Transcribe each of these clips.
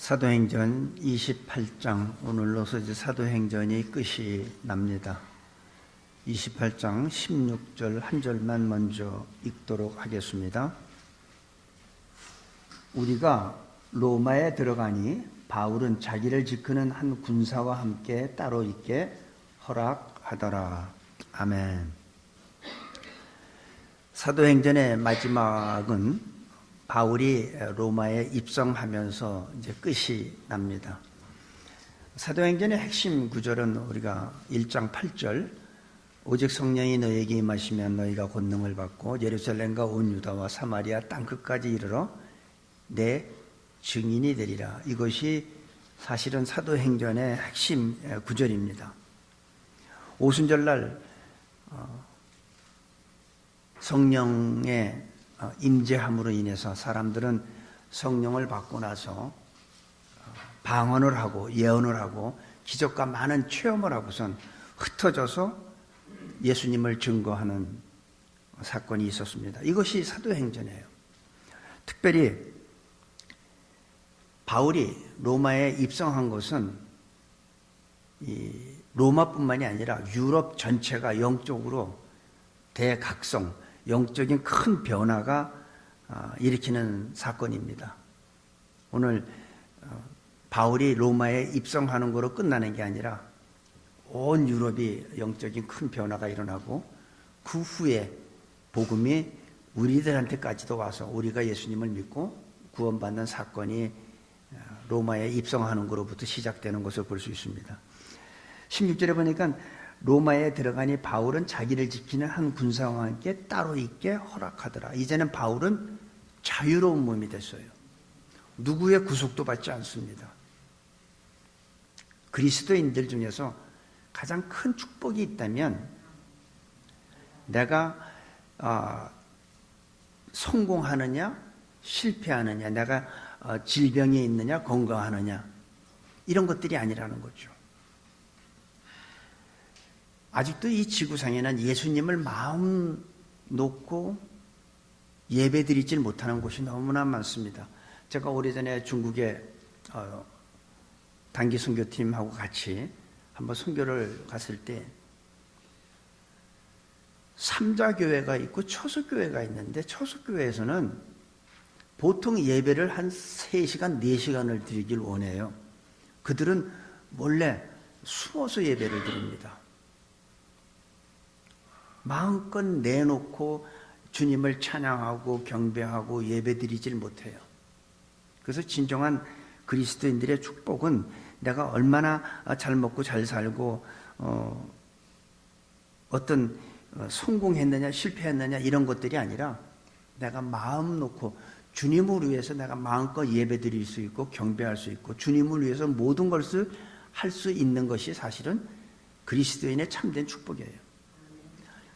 사도행전 28장, 오늘로서 이제 사도행전이 끝이 납니다. 28장 16절 한 절만 먼저 읽도록 하겠습니다. 우리가 로마에 들어가니 바울은 자기를 지키는 한 군사와 함께 따로 있게 허락하더라. 아멘. 사도행전의 마지막은 바울이 로마에 입성하면서 이제 끝이 납니다. 사도행전의 핵심 구절은 우리가 1장 8절, 오직 성령이 너에게 임하시면 너희가 권능을 받고 예루살렘과 온 유다와 사마리아 땅끝까지 이르러 내 증인이 되리라. 이것이 사실은 사도행전의 핵심 구절입니다. 오순절날 성령의 임재함으로 인해서 사람들은 성령을 받고 나서 방언을 하고 예언을 하고 기적과 많은 체험을 하고선 흩어져서 예수님을 증거하는 사건이 있었습니다. 이것이 사도행전이에요. 특별히 바울이 로마에 입성한 것은 이 로마뿐만이 아니라 유럽 전체가 영적으로 대각성, 영적인 큰 변화가 일으키는 사건입니다. 오늘 바울이 로마에 입성하는 거로 끝나는 게 아니라 온 유럽이 영적인 큰 변화가 일어나고 그 후에 복음이 우리들한테까지도 와서 우리가 예수님을 믿고 구원받는 사건이 로마에 입성하는 거로부터 시작되는 것을 볼 수 있습니다. 16절에 보니까 로마에 들어가니 바울은 자기를 지키는 한 군사와 함께 따로 있게 허락하더라. 이제는 바울은 자유로운 몸이 됐어요. 누구의 구속도 받지 않습니다. 그리스도인들 중에서 가장 큰 축복이 있다면 내가 성공하느냐 실패하느냐, 내가 질병에 있느냐 건강하느냐, 이런 것들이 아니라는 거죠. 아직도 이 지구상에는 예수님을 마음 놓고 예배드리지 못하는 곳이 너무나 많습니다. 제가 오래전에 중국에 단기 선교팀하고 같이 한번 선교를 갔을 때 삼자교회가 있고 초석교회가 있는데 초석교회에서는 보통 예배를 한 3시간, 4시간을 드리길 원해요. 그들은 몰래 숨어서 예배를 드립니다. 마음껏 내놓고 주님을 찬양하고 경배하고 예배드리질 못해요. 그래서 진정한 그리스도인들의 축복은 내가 얼마나 잘 먹고 잘 살고 어떤 성공했느냐 실패했느냐 이런 것들이 아니라 내가 마음 놓고 주님을 위해서 내가 마음껏 예배드릴 수 있고 경배할 수 있고 주님을 위해서 모든 것을 할 수 있는 것이 사실은 그리스도인의 참된 축복이에요.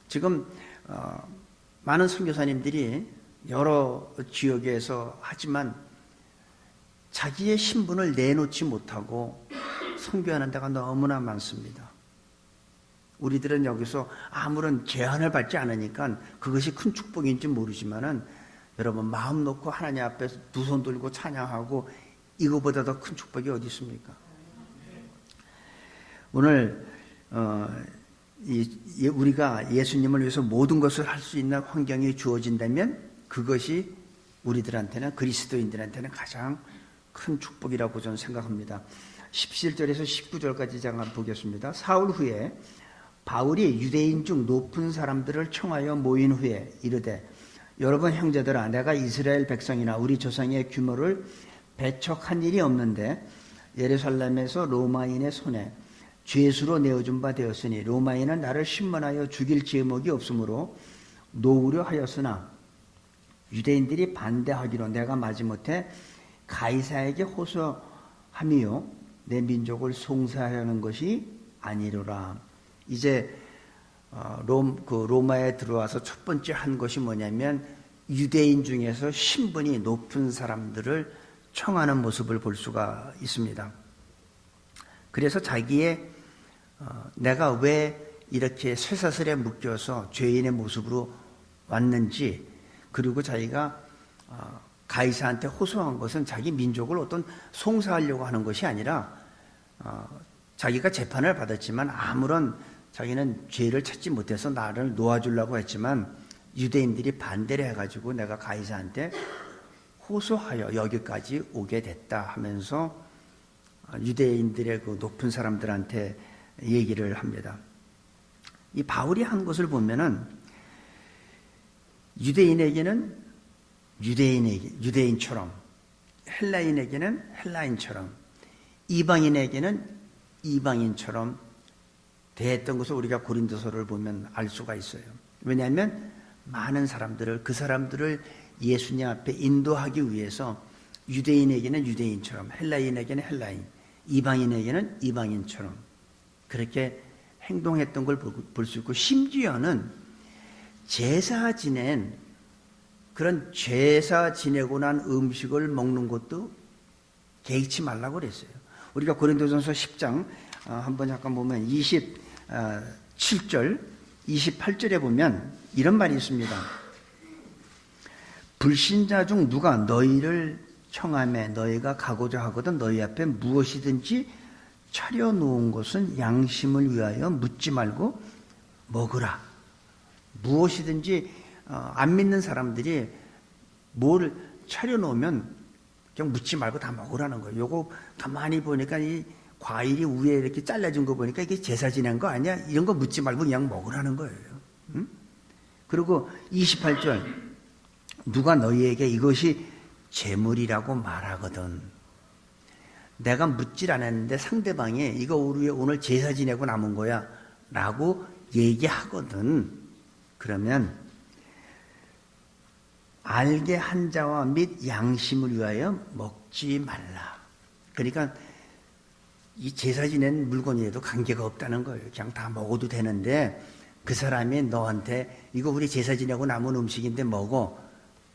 지금 많은 선교사님들이 여러 지역에서 하지만 자기의 신분을 내놓지 못하고 선교하는 데가 너무나 많습니다. 우리들은 여기서 아무런 제한을 받지 않으니까 그것이 큰 축복인지 모르지만은 여러분 마음 놓고 하나님 앞에 두 손 들고 찬양하고 이거보다 더 큰 축복이 어디 있습니까? 오늘 우리가 예수님을 위해서 모든 것을 할 수 있는 환경이 주어진다면 그것이 우리들한테는 그리스도인들한테는 가장 큰 축복이라고 저는 생각합니다. 17절에서 19절까지 잠깐 보겠습니다. 사흘 후에 바울이 유대인 중 높은 사람들을 청하여 모인 후에 이르되 여러분 형제들아, 내가 이스라엘 백성이나 우리 조상의 규모를 배척한 일이 없는데 예루살렘에서 로마인의 손에 죄수로 내어준 바 되었으니 로마인은 나를 신문하여 죽일 제목이 없으므로 놓으려 하였으나 유대인들이 반대하기로 내가 마지못해 가이사에게 호소함이요 내 민족을 송사하려는 것이 아니로라. 이제 로마에 들어와서 첫 번째 한 것이 뭐냐면 유대인 중에서 신분이 높은 사람들을 청하는 모습을 볼 수가 있습니다. 그래서 자기의 내가 왜 이렇게 쇠사슬에 묶여서 죄인의 모습으로 왔는지, 그리고 자기가 가이사한테 호소한 것은 자기 민족을 어떤 송사하려고 하는 것이 아니라 자기가 재판을 받았지만 아무런 자기는 죄를 찾지 못해서 나를 놓아주려고 했지만 유대인들이 반대를 해가지고 내가 가이사한테 호소하여 여기까지 오게 됐다 하면서 유대인들의 그 높은 사람들한테 얘기를 합니다. 이 바울이 한 것을 보면은 유대인에게는 유대인처럼, 헬라인에게는 헬라인처럼, 이방인에게는 이방인처럼 대했던 것을 우리가 고린도서를 보면 알 수가 있어요. 왜냐하면 많은 사람들을, 그 사람들을 예수님 앞에 인도하기 위해서 유대인에게는 유대인처럼, 헬라인에게는 헬라인, 이방인에게는 이방인처럼 그렇게 행동했던 걸 볼 수 있고, 심지어는 제사 지낸, 그런 제사 지내고 난 음식을 먹는 것도 개의치 말라고 그랬어요. 우리가 고린도전서 10장 한번 잠깐 보면 27절, 28절에 보면 이런 말이 있습니다. 불신자 중 누가 너희를 청하매 너희가 가고자 하거든 너희 앞에 무엇이든지 차려놓은 것은 양심을 위하여 묻지 말고 먹으라. 무엇이든지 안 믿는 사람들이 뭘 차려놓으면 그냥 묻지 말고 다 먹으라는 거예요. 요거 가만히 보니까 이 과일이 위에 이렇게 잘라진 거 보니까 이게 제사 지낸 거 아니야? 이런 거 묻지 말고 그냥 먹으라는 거예요. 응? 그리고 28절, 누가 너희에게 이것이 재물이라고 말하거든. 내가 묻질 않았는데 상대방이 이거 우리 오늘 제사 지내고 남은 거야 라고 얘기하거든. 그러면 알게 한 자와 및 양심을 위하여 먹지 말라. 그러니까 이 제사 지낸 물건이라도 관계가 없다는 거예요. 그냥 다 먹어도 되는데 그 사람이 너한테 이거 우리 제사 지내고 남은 음식인데 먹어.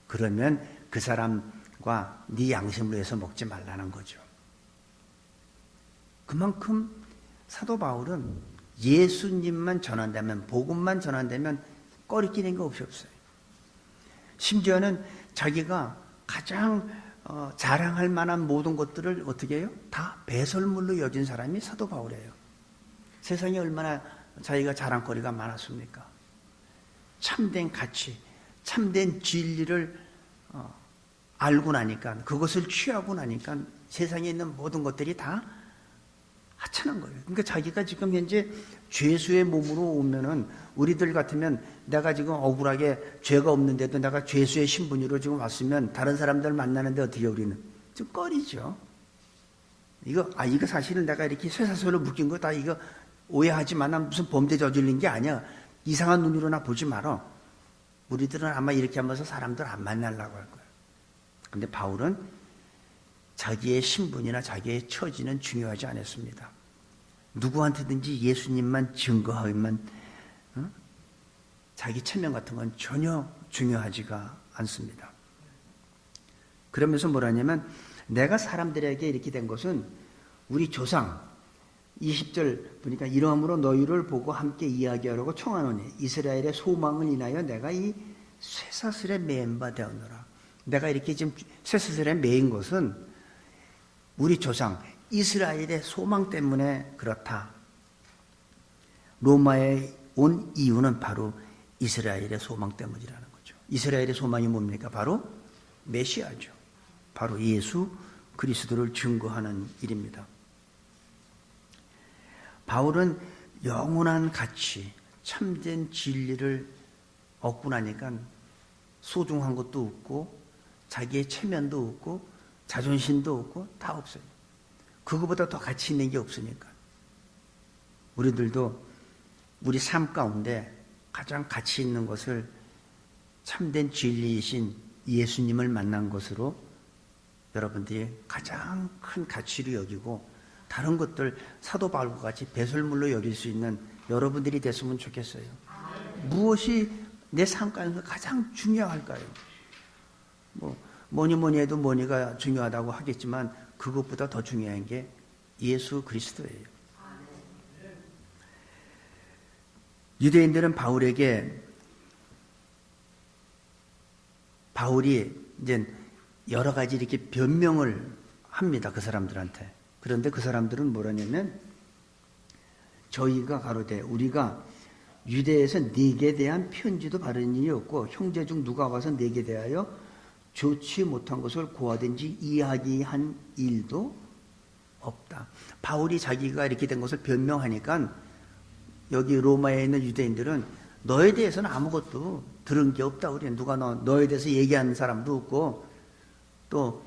그러면 그 사람과 네 양심을 위해서 먹지 말라는 거죠. 그만큼 사도 바울은 예수님만 전한다면, 복음만 전한다면 꺼리끼는 거 없어요. 심지어는 자기가 가장 자랑할 만한 모든 것들을 어떻게 해요? 다 배설물로 여긴 사람이 사도 바울이에요. 세상에 얼마나 자기가 자랑거리가 많았습니까? 참된 가치, 참된 진리를 알고 나니까, 그것을 취하고 나니까 세상에 있는 모든 것들이 다 하찮은 거예요. 그러니까 자기가 지금 현재 죄수의 몸으로 오면은 우리들 같으면 내가 지금 억울하게 죄가 없는데도 내가 죄수의 신분으로 지금 왔으면 다른 사람들 만나는데 어떻게 우리는 좀 꺼리죠. 이거 사실은 내가 이렇게 쇠사슬로 묶인 거 다 이거 오해하지만 난 무슨 범죄 저질린 게 아니야. 이상한 눈으로 나 보지 말어. 우리들은 아마 이렇게 하면서 사람들 안 만나려고 할 거예요. 근데 바울은 자기의 신분이나 자기의 처지는 중요하지 않았습니다. 누구한테든지 예수님만 증거하기만, 자기 체면 같은 건 전혀 중요하지가 않습니다. 그러면서 뭐라냐면 내가 사람들에게 이렇게 된 것은 우리 조상 20절 보니까 이러함으로 너희를 보고 함께 이야기하려고 청하노니 이스라엘의 소망을 인하여 내가 이 쇠사슬에 매인 바 되었노라. 내가 이렇게 지금 쇠사슬에 매인 것은 우리 조상 이스라엘의 소망 때문에 그렇다. 로마에 온 이유는 바로 이스라엘의 소망 때문이라는 거죠. 이스라엘의 소망이 뭡니까? 바로 메시아죠. 바로 예수 그리스도를 증거하는 일입니다. 바울은 영원한 가치, 참된 진리를 얻고 나니까 소중한 것도 없고 자기의 체면도 없고 자존심도 없고 다 없어요. 그거보다 더 가치 있는 게 없으니까. 우리들도 우리 삶 가운데 가장 가치 있는 것을 참된 진리이신 예수님을 만난 것으로 여러분들이 가장 큰 가치로 여기고 다른 것들 사도 바울과 같이 배설물로 여길 수 있는 여러분들이 됐으면 좋겠어요. 무엇이 내 삶 가운데 가장 중요할까요? 뭐니 해도 뭐니가 중요하다고 하겠지만 그것보다 더 중요한 게 예수 그리스도예요. 유대인들은 바울이 이제 여러 가지 이렇게 변명을 합니다. 그 사람들한테. 그런데 그 사람들은 뭐라냐면 저희가 가로되 우리가 유대에서 네게 대한 편지도 바른 일이 없고 형제 중 누가 와서 네게 대하여 좋지 못한 것을 고하든지 이야기한 일도 없다. 바울이 자기가 이렇게 된 것을 변명하니까 여기 로마에 있는 유대인들은 너에 대해서는 아무것도 들은 게 없다. 우리는 누가 너에 대해서 얘기하는 사람도 없고 또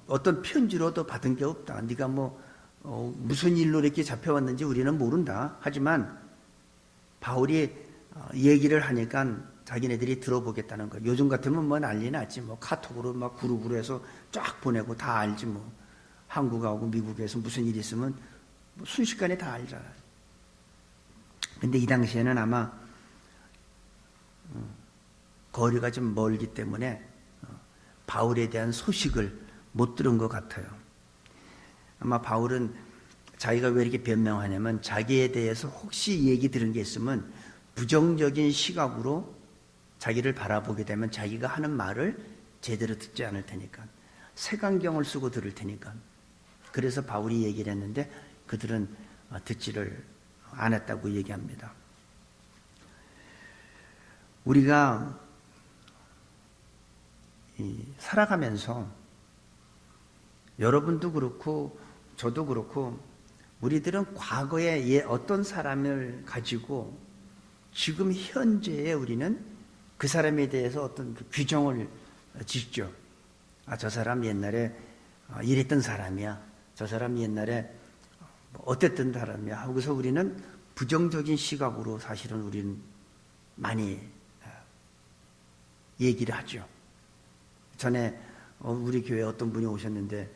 어떤 편지로도 받은 게 없다. 네가 무슨 일로 이렇게 잡혀왔는지 우리는 모른다. 하지만 바울이 얘기를 하니까 자기네들이 들어보겠다는 거예요. 요즘 같으면 난리 났지. 카톡으로 그룹으로 해서 쫙 보내고 다 알지 뭐. 한국하고 미국에서 무슨 일이 있으면 순식간에 다 알잖아요. 근데 이 당시에는 아마 거리가 좀 멀기 때문에 바울에 대한 소식을 못 들은 것 같아요. 아마 바울은 자기가 왜 이렇게 변명하냐면 자기에 대해서 혹시 얘기 들은 게 있으면 부정적인 시각으로 자기를 바라보게 되면 자기가 하는 말을 제대로 듣지 않을 테니까 색안경을 쓰고 들을 테니까 그래서 바울이 얘기를 했는데 그들은 듣지를 않았다고 얘기합니다. 우리가 살아가면서 여러분도 그렇고 저도 그렇고 우리들은 과거에 어떤 사람을 가지고 지금 현재에 우리는 그 사람에 대해서 어떤 규정을 짓죠. 저 사람 옛날에 이랬던 사람이야. 저 사람 옛날에 어땠던 사람이야. 하고서 우리는 부정적인 시각으로 사실은 우리는 많이 얘기를 하죠. 전에 우리 교회에 어떤 분이 오셨는데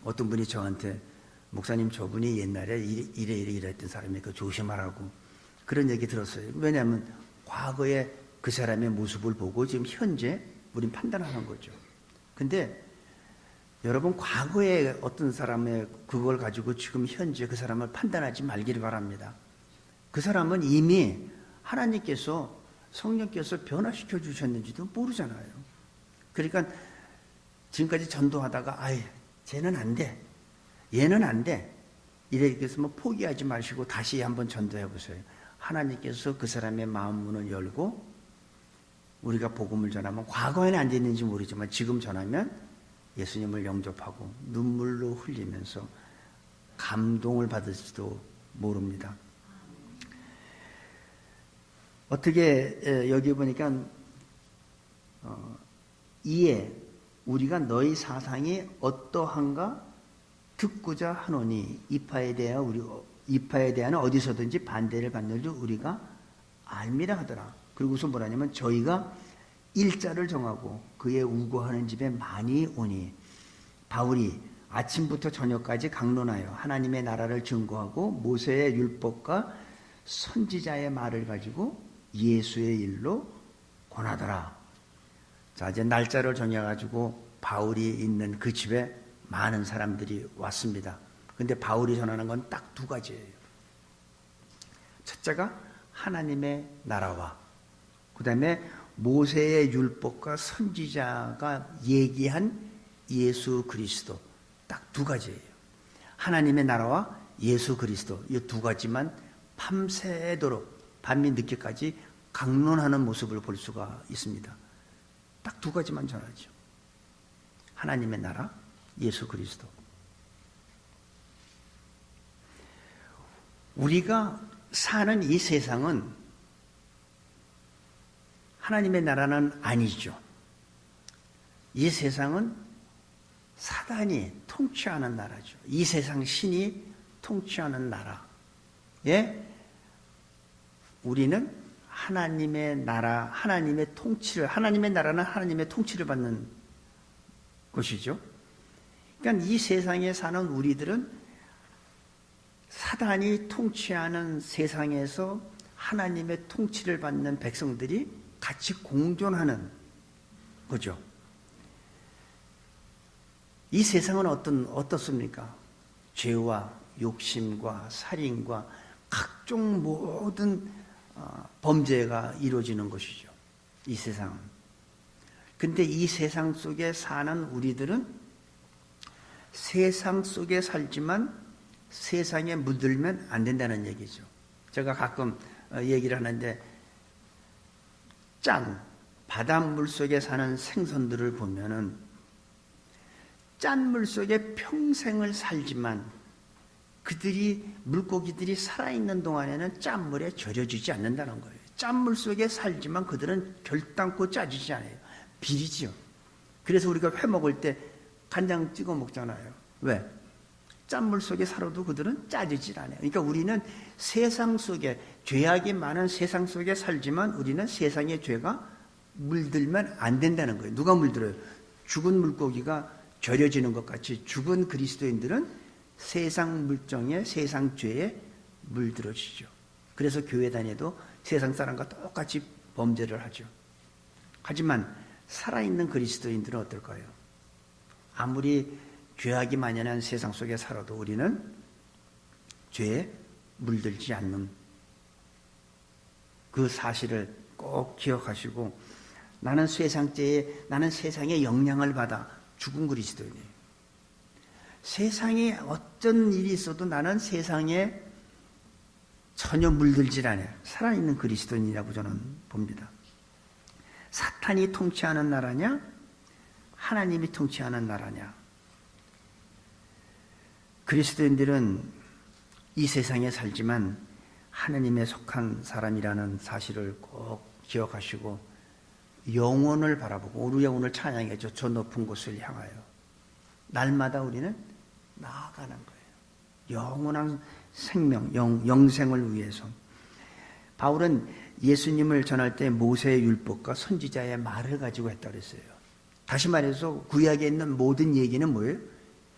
어떤 분이 저한테 목사님 저분이 옛날에 이랬던 사람이니까 조심하라고 그런 얘기 들었어요. 왜냐하면 과거에 그 사람의 모습을 보고 지금 현재 우린 판단하는 거죠. 근데 여러분 과거에 어떤 사람의 그걸 가지고 지금 현재 그 사람을 판단하지 말기를 바랍니다. 그 사람은 이미 하나님께서 성령께서 변화시켜 주셨는지도 모르잖아요. 그러니까 지금까지 전도하다가 쟤는 안 돼. 얘는 안 돼. 이렇게 해서 포기하지 마시고 다시 한번 전도해 보세요. 하나님께서 그 사람의 마음 문을 열고 우리가 복음을 전하면 과거에는 안 됐는지 모르지만 지금 전하면 예수님을 영접하고 눈물로 흘리면서 감동을 받을지도 모릅니다. 어떻게 여기 보니까 이에 우리가 너희 사상이 어떠한가 듣고자 하노니 이파에 대한 어디서든지 반대를 받는 줄 우리가 알미라 하더라. 그리고서 뭐라냐면 저희가 일자를 정하고 그의 우고하는 집에 많이 오니 바울이 아침부터 저녁까지 강론하여 하나님의 나라를 증거하고 모세의 율법과 선지자의 말을 가지고 예수의 일로 권하더라. 자, 이제 날짜를 정해가지고 바울이 있는 그 집에 많은 사람들이 왔습니다. 근데 바울이 전하는 건 딱 두 가지예요. 첫째가 하나님의 나라와 그 다음에 모세의 율법과 선지자가 얘기한 예수 그리스도 딱 두 가지예요. 하나님의 나라와 예수 그리스도 이 두 가지만 밤새도록 밤이 늦게까지 강론하는 모습을 볼 수가 있습니다. 딱 두 가지만 전하죠. 하나님의 나라, 예수 그리스도. 우리가 사는 이 세상은 하나님의 나라는 아니죠. 이 세상은 사단이 통치하는 나라죠. 이 세상 신이 통치하는 나라. 예? 우리는 하나님의 나라, 하나님의 나라는 하나님의 통치를 받는 것이죠. 그러니까 이 세상에 사는 우리들은 사단이 통치하는 세상에서 하나님의 통치를 받는 백성들이 같이 공존하는 거죠. 이 세상은 어떻습니까? 죄와 욕심과 살인과 각종 모든 범죄가 이루어지는 것이죠. 이 세상은. 근데 이 세상 속에 사는 우리들은 세상 속에 살지만 세상에 물들면 안 된다는 얘기죠. 제가 가끔 얘기를 하는데 바닷물 속에 사는 생선들을 보면은 짠물 속에 평생을 살지만 물고기들이 살아있는 동안에는 짠물에 절여지지 않는다는 거예요. 짠물 속에 살지만 그들은 결단코 짜지지 않아요. 비리지요. 그래서 우리가 회 먹을 때 간장 찍어 먹잖아요. 왜? 짠물 속에 살아도 그들은 짜지질 않아요. 그러니까 우리는 세상 속에, 죄악이 많은 세상 속에 살지만 우리는 세상의 죄가 물들면 안 된다는 거예요. 누가 물들어요? 죽은 물고기가 절여지는 것 같이 죽은 그리스도인들은 세상 물정에, 세상 죄에 물들어지죠. 그래서 교회 다녀도 세상 사람과 똑같이 범죄를 하죠. 하지만 살아있는 그리스도인들은 어떨까요? 아무리 죄악이 만연한 세상 속에 살아도 우리는 죄에 물들지 않는 그 사실을 꼭 기억하시고, 나는 세상의 영향을 받아 죽은 그리스도인이에요. 세상에 어떤 일이 있어도 나는 세상에 전혀 물들질 않아요. 살아있는 그리스도인이라고 저는 봅니다. 사탄이 통치하는 나라냐? 하나님이 통치하는 나라냐? 그리스도인들은 이 세상에 살지만 하나님에 속한 사람이라는 사실을 꼭 기억하시고 영혼을 바라보고, 우리가 오늘 찬양했죠. 저 높은 곳을 향하여. 날마다 우리는 나아가는 거예요. 영원한 생명, 영생을 위해서. 바울은 예수님을 전할 때 모세의 율법과 선지자의 말을 가지고 했다고 그랬어요. 다시 말해서 구약에 있는 모든 얘기는 뭐예요?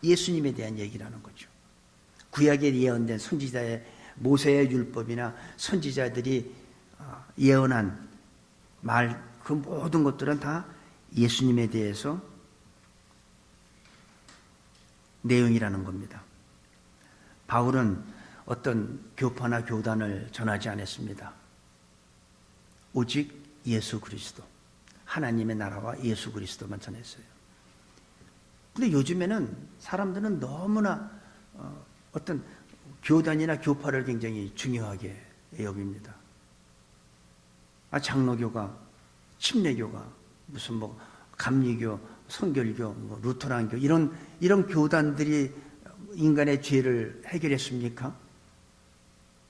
예수님에 대한 얘기라는 거죠. 구약에 예언된 선지자의 모세의 율법이나 선지자들이 예언한 말, 그 모든 것들은 다 예수님에 대해서 내용이라는 겁니다. 바울은 어떤 교파나 교단을 전하지 않았습니다. 오직 예수 그리스도, 하나님의 나라와 예수 그리스도만 전했어요. 근데 요즘에는 사람들은 너무나 어떤 교단이나 교파를 굉장히 중요하게 여깁니다. 장로교가, 침례교가, 무슨 감리교, 성결교, 루터란교, 이런 교단들이 인간의 죄를 해결했습니까?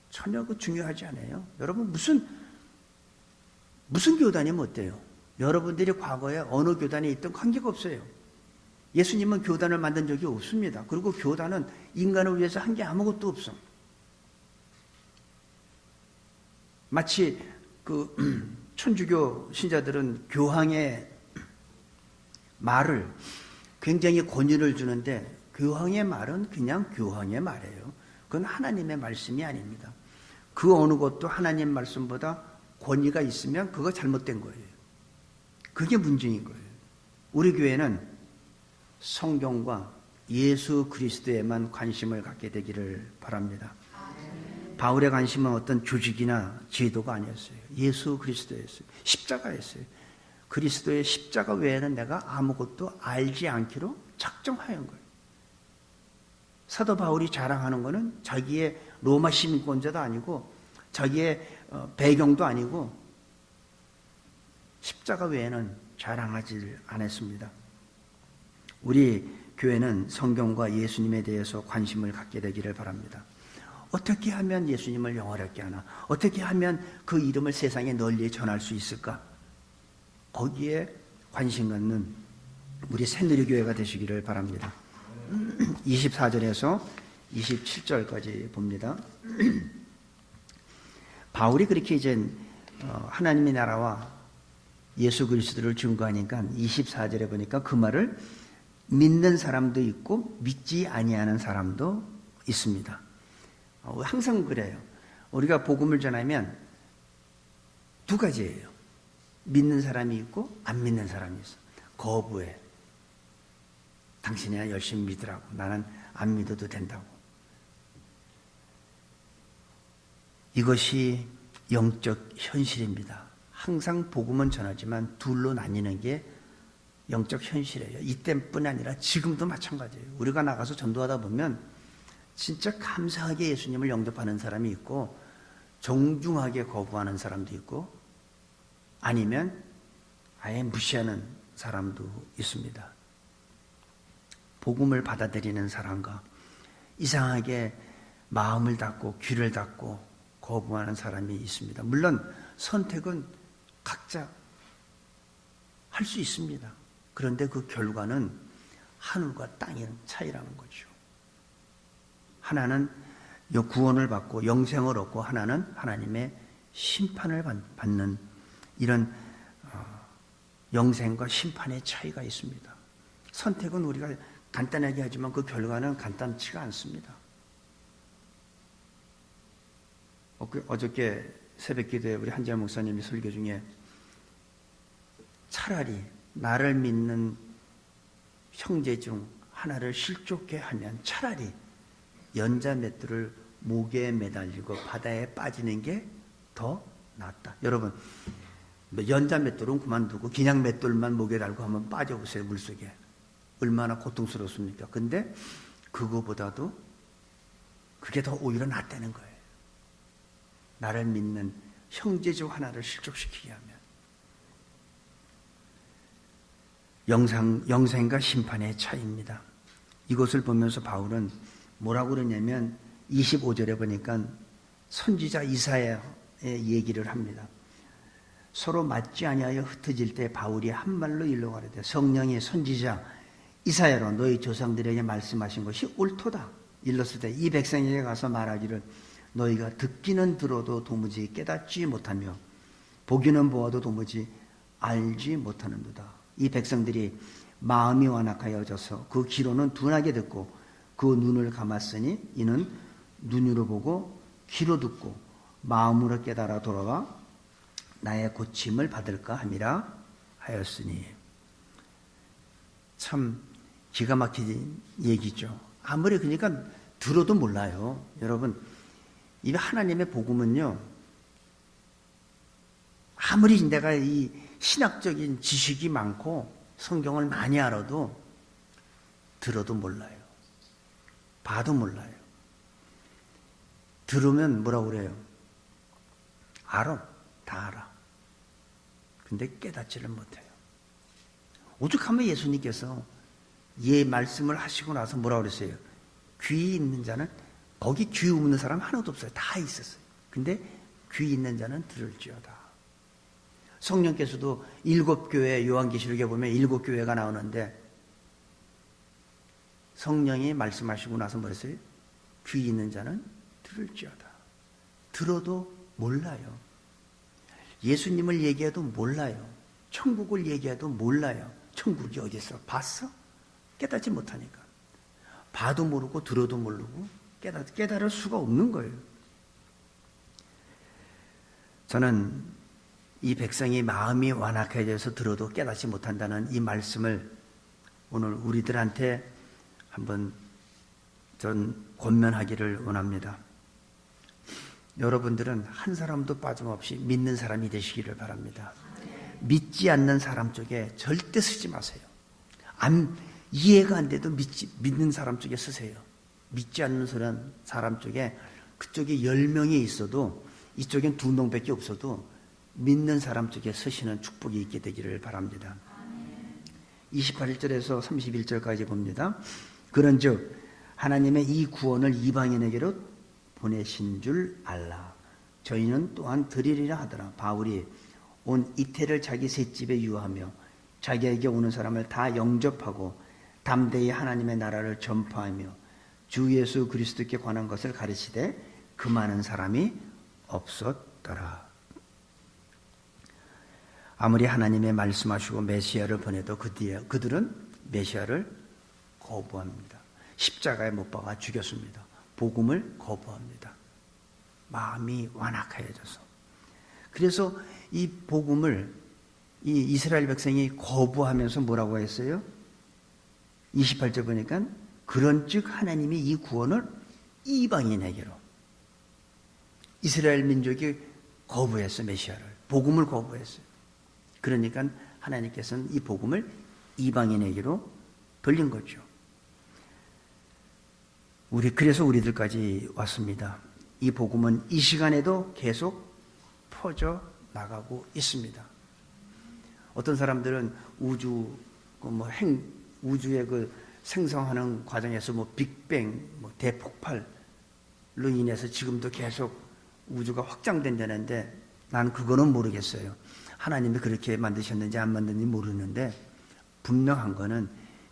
전혀 중요하지 않아요. 여러분, 무슨 교단이면 어때요? 여러분들이 과거에 어느 교단에 있던 관계가 없어요. 예수님은 교단을 만든 적이 없습니다. 그리고 교단은 인간을 위해서 한 게 아무것도 없어. 마치 천주교 신자들은 교황의 말을 굉장히 권위를 주는데, 교황의 말은 그냥 교황의 말이에요. 그건 하나님의 말씀이 아닙니다. 그 어느 것도 하나님 말씀보다 권위가 있으면 그거 잘못된 거예요. 그게 문제인 거예요. 우리 교회는 성경과 예수 그리스도에만 관심을 갖게 되기를 바랍니다. 바울의 관심은 어떤 조직이나 제도가 아니었어요. 예수 그리스도였어요. 십자가였어요. 그리스도의 십자가 외에는 내가 아무것도 알지 않기로 작정하였던 거예요. 사도 바울이 자랑하는 것은 자기의 로마 시민권자도 아니고 자기의 배경도 아니고 십자가 외에는 자랑하지 않았습니다. 우리 교회는 성경과 예수님에 대해서 관심을 갖게 되기를 바랍니다. 어떻게 하면 예수님을 영화롭게 하나? 어떻게 하면 그 이름을 세상에 널리 전할 수 있을까? 거기에 관심 갖는 우리 새누리교회가 되시기를 바랍니다. 24절에서 27절까지 봅니다. 바울이 그렇게 이제 하나님의 나라와 예수 그리스도를 증거하니까 24절에 보니까 그 말을 믿는 사람도 있고 믿지 아니하는 사람도 있습니다. 항상 그래요. 우리가 복음을 전하면 두 가지예요. 믿는 사람이 있고 안 믿는 사람이 있어. 거부해. 당신이야 열심히 믿으라고. 나는 안 믿어도 된다고. 이것이 영적 현실입니다. 항상 복음은 전하지만 둘로 나뉘는 게 영적 현실이에요. 이때뿐 아니라 지금도 마찬가지예요. 우리가 나가서 전도하다 보면 진짜 감사하게 예수님을 영접하는 사람이 있고 정중하게 거부하는 사람도 있고 아니면 아예 무시하는 사람도 있습니다. 복음을 받아들이는 사람과 이상하게 마음을 닫고 귀를 닫고 거부하는 사람이 있습니다. 물론 선택은 각자 할 수 있습니다. 그런데 그 결과는 하늘과 땅의 차이라는 거죠. 하나는 구원을 받고 영생을 얻고 하나는 하나님의 심판을 받는 이런 영생과 심판의 차이가 있습니다. 선택은 우리가 간단하게 하지만 그 결과는 간단치가 않습니다. 어저께 새벽 기도에 우리 한재 목사님이 설교 중에 차라리 나를 믿는 형제 중 하나를 실족해 하면 차라리 연자 맷돌을 목에 매달리고 바다에 빠지는 게 더 낫다. 여러분, 연자 맷돌은 그만두고 그냥 맷돌만 목에 달고 한번 빠져보세요. 물속에. 얼마나 고통스럽습니까? 근데 그거보다도 그게 더 오히려 낫다는 거예요. 나를 믿는 형제 중 하나를 실족시키게 하면. 영생과 심판의 차이입니다. 이것을 보면서 바울은 뭐라고 그러냐면 25절에 보니까 선지자 이사야의 얘기를 합니다. 서로 맞지 아니하여 흩어질 때 바울이 한 말로 일러 가로되 성령이 선지자 이사야로 너희 조상들에게 말씀하신 것이 옳도다. 일렀을 때 이 백성에게 가서 말하기를 너희가 듣기는 들어도 도무지 깨닫지 못하며 보기는 보아도 도무지 알지 못하는도다. 이 백성들이 마음이 완악하여져서 그 귀로는 둔하게 듣고 그 눈을 감았으니 이는 눈으로 보고 귀로 듣고 마음으로 깨달아 돌아와 나의 고침을 받을까 함이라 하였으니. 참 기가 막힌 얘기죠. 아무리 그러니까 들어도 몰라요. 여러분, 이 하나님의 복음은요, 아무리 내가 이 신학적인 지식이 많고 성경을 많이 알아도 들어도 몰라요. 봐도 몰라요. 들으면 뭐라고 그래요? 알아. 다 알아. 근데 깨닫지를 못해요. 오죽하면 예수님께서 이 말씀을 하시고 나서 뭐라고 그랬어요? 귀 있는 자는, 거기 귀 없는 사람 하나도 없어요. 다 있었어요. 근데 귀 있는 자는 들을지어다. 성령께서도 7교회 요한계시록에 보면 7교회가 나오는데 성령이 말씀하시고 나서 뭐랬어요? 귀 있는 자는 들을지어다. 들어도 몰라요. 예수님을 얘기해도 몰라요. 천국을 얘기해도 몰라요. 천국이 어디 있어? 봤어? 깨닫지 못하니까. 봐도 모르고 들어도 모르고 깨달을 수가 없는 거예요. 저는 이 백성이 마음이 완악해져서 들어도 깨닫지 못한다는 이 말씀을 오늘 우리들한테 한번 전 권면하기를 원합니다. 여러분들은 한 사람도 빠짐없이 믿는 사람이 되시기를 바랍니다. 믿지 않는 사람 쪽에 절대 쓰지 마세요. 이해가 안 돼도 믿는 사람 쪽에 쓰세요. 믿지 않는 사람 쪽에, 그쪽에 10명이 있어도 이쪽엔 2명밖에 없어도 믿는 사람 쪽에 쓰시는 축복이 있게 되기를 바랍니다. 28절에서 31절까지 봅니다. 그런즉 하나님의 이 구원을 이방인에게로 보내신 줄 알라. 저희는 또한 드리리라 하더라. 바울이 온 이태를 자기 셋집에 유하며 자기에게 오는 사람을 다 영접하고 담대히 하나님의 나라를 전파하며 주 예수 그리스도께 관한 것을 가르치되 그 많은 사람이 없었더라. 아무리 하나님의 말씀하시고 메시아를 보내도 그들은 메시아를 거부합니다. 십자가에 못 박아 죽였습니다. 복음을 거부합니다. 마음이 완악해져서. 그래서 이 복음을 이 이스라엘 백성이 거부하면서 뭐라고 했어요? 28절 보니까 그런즉 하나님이 이 구원을 이방인에게로, 이스라엘 민족이 거부했어요. 메시아를, 복음을 거부했어요. 그러니까 하나님께서는 이 복음을 이방인에게로 돌린 거죠. 그래서 우리들까지 왔습니다. 이 복음은 이 시간에도 계속 퍼져 나가고 있습니다. 어떤 사람들은 우주의 그 생성하는 과정에서 빅뱅, 대폭발로 인해서 지금도 계속 우주가 확장된다는데 난 그거는 모르겠어요. 하나님이 그렇게 만드셨는지 안 만드는지 모르는데 분명한 거는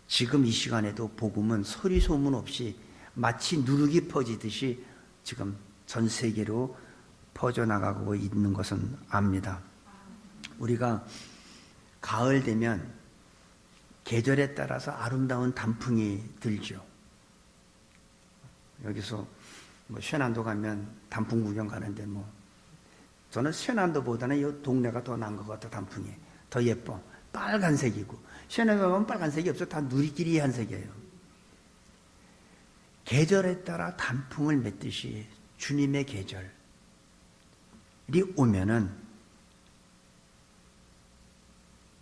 지금 이 시간에도 복음은 소리 소문 없이 마치 누룩이 퍼지듯이 지금 전 세계로 퍼져나가고 있는 것은 압니다. 우리가 가을 되면 계절에 따라서 아름다운 단풍이 들죠. 여기서 쉐난도 가면 단풍 구경 가는데 저는 쉐난도보다는 이 동네가 더 나은 것 같아. 단풍이 더 예뻐. 빨간색이고 쉐난도 가면 빨간색이 없어. 다 누리끼리 한 색이에요. 계절에 따라 단풍을 맺듯이 주님의 계절이 오면은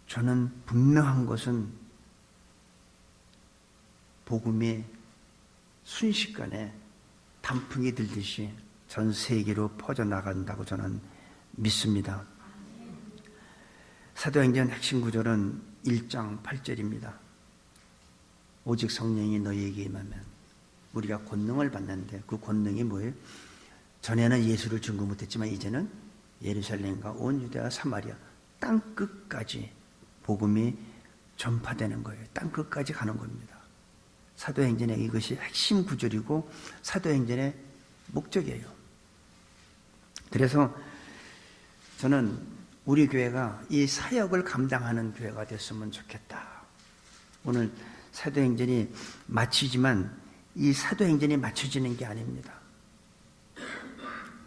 저는 분명한 것은 복음이 순식간에 단풍이 들듯이 전 세계로 퍼져나간다고 저는 믿습니다. 사도행전 핵심 구절은 1장 8절입니다. 오직 성령이 너희에게 임하면 우리가 권능을 받는데 그 권능이 뭐예요? 전에는 예수를 증거 못했지만 이제는 예루살렘과 온 유대와 사마리아 땅끝까지 복음이 전파되는 거예요. 땅끝까지 가는 겁니다. 사도행전의 이것이 핵심 구절이고 사도행전의 목적이에요. 그래서 저는 우리 교회가 이 사역을 감당하는 교회가 됐으면 좋겠다. 오늘 사도행전이 마치지만 이 사도행전이 맞춰지는 게 아닙니다.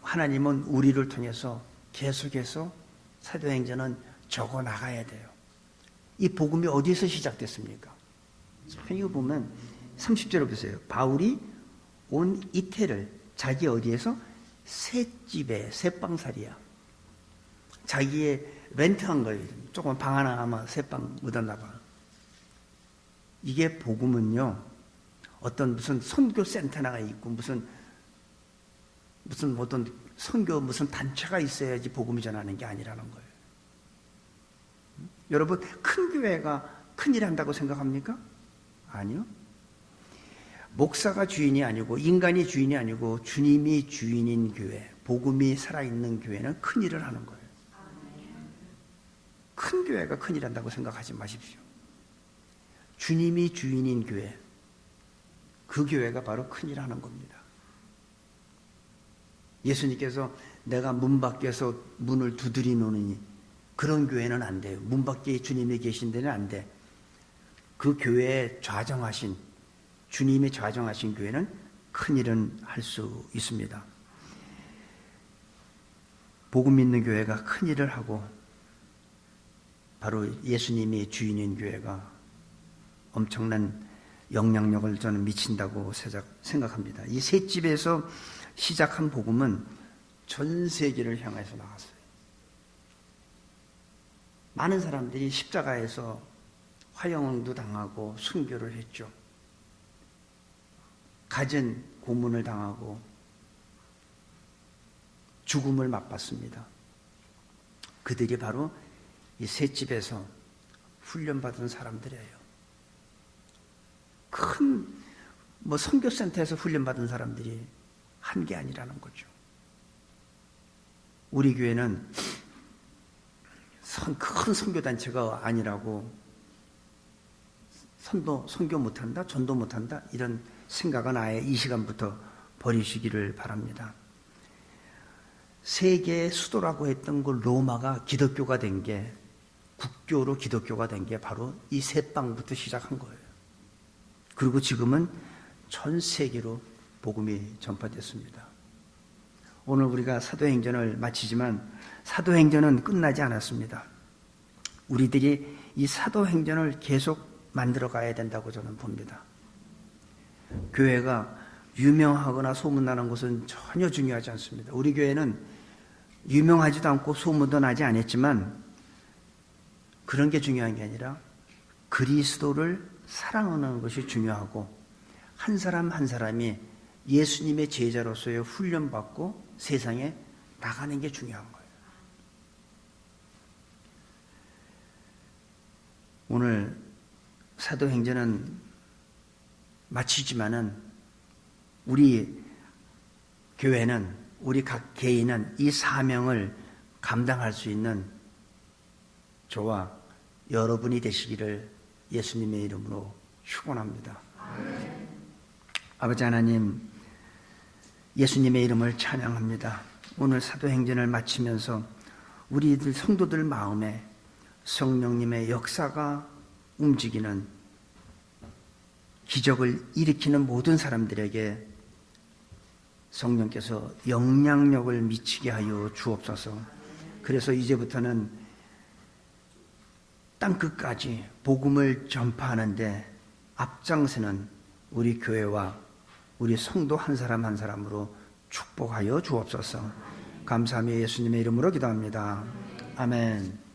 하나님은 우리를 통해서 계속해서 사도행전은 적어 나가야 돼요. 이 복음이 어디서 시작됐습니까? 이거 보면 30절을 보세요. 바울이 온 이태를 자기 어디에서? 셋집에, 셋방살이야. 자기의 렌트한 거예요. 조금 방 하나 아마 셋방 묻었나 봐. 이게 복음은요, 어떤 무슨 선교 센터가 있고 무슨 어떤 선교 무슨 단체가 있어야지 복음이 전하는 게 아니라는 거예요. 여러분, 큰 교회가 큰일 한다고 생각합니까? 아니요. 목사가 주인이 아니고 인간이 주인이 아니고 주님이 주인인 교회, 복음이 살아있는 교회는 큰일을 하는 거예요. 큰 교회가 큰일 한다고 생각하지 마십시오. 주님이 주인인 교회, 그 교회가 바로 큰일 하는 겁니다. 예수님께서 내가 문 밖에서 문을 두드리 노느니 그런 교회는 안 돼요. 문 밖에 주님이 계신 데는 안 돼. 그 교회에 좌정하신, 주님이 좌정하신 교회는 큰일은 할 수 있습니다. 복음 믿는 교회가 큰일을 하고 바로 예수님이 주인인 교회가 엄청난 영향력을 저는 미친다고 생각합니다. 이 셋집에서 시작한 복음은 전 세계를 향해서 나갔어요. 많은 사람들이 십자가에서 화형도 당하고 순교를 했죠. 갖은 고문을 당하고 죽음을 맛봤습니다. 그들이 바로 이 셋집에서 훈련받은 사람들이에요. 큰 선교센터에서 훈련받은 사람들이 한 게 아니라는 거죠. 우리 교회는 큰 선교단체가 아니라고 선교 못한다, 전도 못한다 이런 생각은 아예 이 시간부터 버리시기를 바랍니다. 세계의 수도라고 했던 그 로마가 기독교가 된 게, 국교로 기독교가 된 게 바로 이 셋방부터 시작한 거예요. 그리고 지금은 전 세계로 복음이 전파됐습니다. 오늘 우리가 사도행전을 마치지만 사도행전은 끝나지 않았습니다. 우리들이 이 사도행전을 계속 만들어 가야 된다고 저는 봅니다. 교회가 유명하거나 소문나는 것은 전혀 중요하지 않습니다. 우리 교회는 유명하지도 않고 소문도 나지 않았지만 그런 게 중요한 게 아니라 그리스도를 사랑하는 것이 중요하고 한 사람 한 사람이 예수님의 제자로서의 훈련받고 세상에 나가는 게 중요한 거예요. 오늘 사도행전은 마치지만은 우리 교회는, 우리 각 개인은 이 사명을 감당할 수 있는 저와 여러분이 되시기를 예수님의 이름으로 축원합니다. 아버지 하나님, 예수님의 이름을 찬양합니다. 오늘 사도행전을 마치면서 우리들 성도들 마음에 성령님의 역사가 움직이는, 기적을 일으키는 모든 사람들에게 성령께서 영향력을 미치게 하여 주옵소서. 그래서 이제부터는 땅끝까지 복음을 전파하는데 앞장서는 우리 교회와 우리 성도 한 사람 한 사람으로 축복하여 주옵소서. 감사하며 예수님의 이름으로 기도합니다. 아멘.